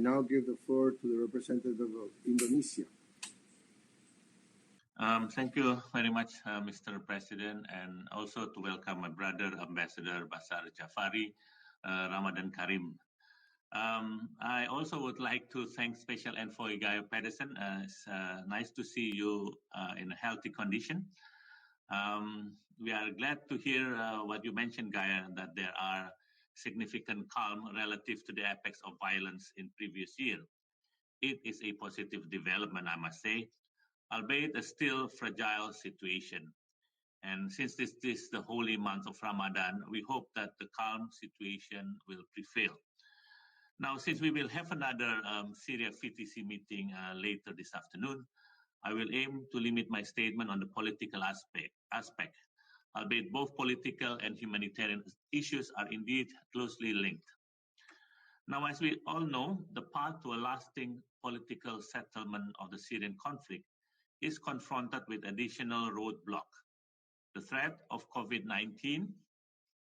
now give the floor to the representative of Indonesia. Thank you very much, Mr. President, and also to welcome my brother, Ambassador Basar Jafari, Ramadan Karim. I also would like to thank Special Envoy Guy Pedersen. It's nice to see you in a healthy condition. We are glad to hear what you mentioned, Guy, that there are significant calm relative to the apex of violence in previous year. It is a positive development, I must say, albeit a still fragile situation. And since this is the holy month of Ramadan, we hope that the calm situation will prevail. Now, since we will have another Syria VTC meeting later this afternoon, I will aim to limit my statement on the political aspect, albeit both political and humanitarian issues are indeed closely linked. Now, as we all know, the path to a lasting political settlement of the Syrian conflict is confronted with additional roadblock. The threat of COVID-19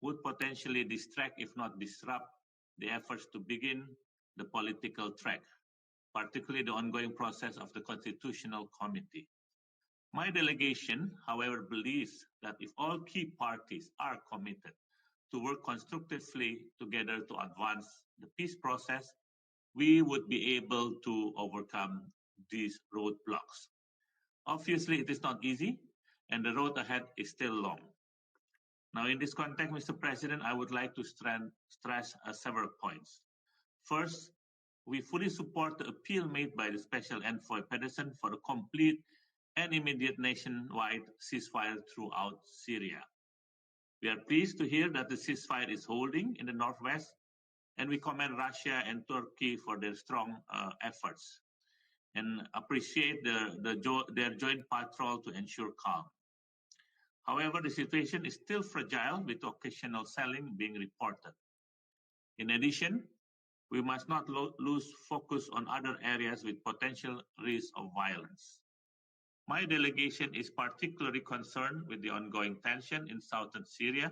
would potentially distract, if not disrupt, the efforts to begin the political track, particularly the ongoing process of the Constitutional Committee. My delegation, however, believes that if all key parties are committed to work constructively together to advance the peace process, we would be able to overcome these roadblocks. Obviously, it is not easy, and the road ahead is still long. Now, in this context, Mr. President, I would like to stress several points. First, we fully support the appeal made by the Special Envoy Pedersen for a complete and immediate nationwide ceasefire throughout Syria. We are pleased to hear that the ceasefire is holding in the northwest, and we commend Russia and Turkey for their strong efforts and appreciate their joint patrol to ensure calm. However, the situation is still fragile with occasional shelling being reported. In addition, we must not lose focus on other areas with potential risk of violence. My delegation is particularly concerned with the ongoing tension in southern Syria,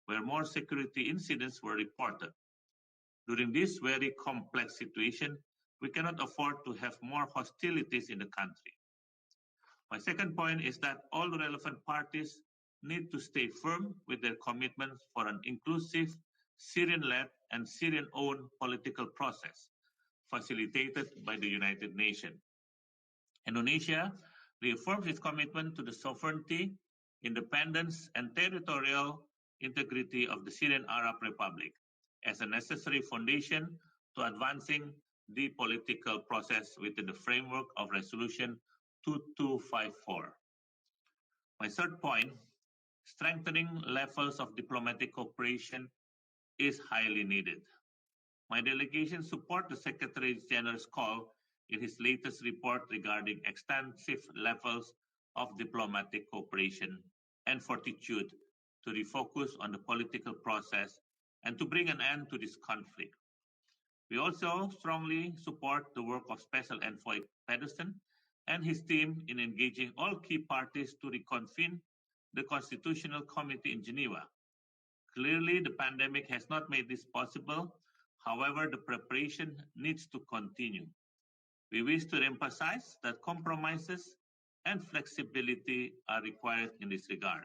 where more security incidents were reported. During this very complex situation, we cannot afford to have more hostilities in the country. My second point is that all relevant parties need to stay firm with their commitments for an inclusive, Syrian-led and Syrian-owned political process, facilitated by the United Nations. Indonesia reaffirms its commitment to the sovereignty, independence, and territorial integrity of the Syrian Arab Republic as a necessary foundation to advancing the political process within the framework of Resolution 2254. My third point, strengthening levels of diplomatic cooperation is highly needed. My delegation supports the Secretary General's call in his latest report regarding extensive levels of diplomatic cooperation and fortitude to refocus on the political process and to bring an end to this conflict. We also strongly support the work of Special Envoy Pedersen and his team in engaging all key parties to reconvene the Constitutional Committee in Geneva. Clearly, the pandemic has not made this possible. However, the preparation needs to continue. We wish to emphasize that compromises and flexibility are required in this regard.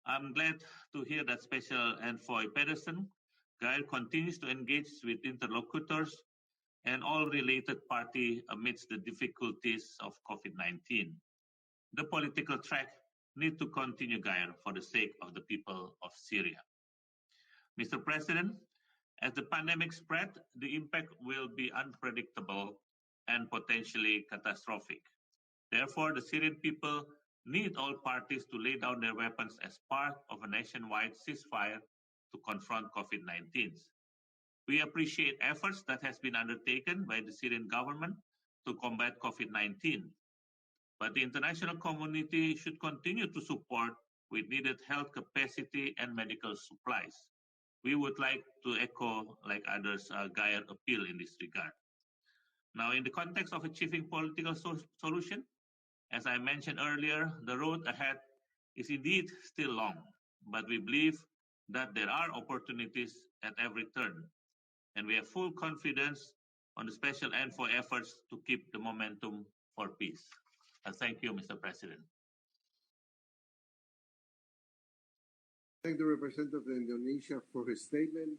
I'm glad to hear that Special Envoy Pedersen continues to engage with interlocutors and all related parties amidst the difficulties of COVID-19. The political track needs to continue, Gair, for the sake of the people of Syria. Mr. President, as the pandemic spread, the impact will be unpredictable and potentially catastrophic. Therefore, the Syrian people need all parties to lay down their weapons as part of a nationwide ceasefire to confront COVID-19. We appreciate efforts that has been undertaken by the Syrian government to combat COVID-19. But the international community should continue to support with needed health capacity and medical supplies. We would like to echo, like others, Gaia appeal in this regard. Now, in the context of achieving political solution, as I mentioned earlier, the road ahead is indeed still long, but we believe that there are opportunities at every turn, and we have full confidence on the special envoy efforts to keep the momentum for peace. Thank you, Mr. President. Thank the representative of Indonesia for his statement.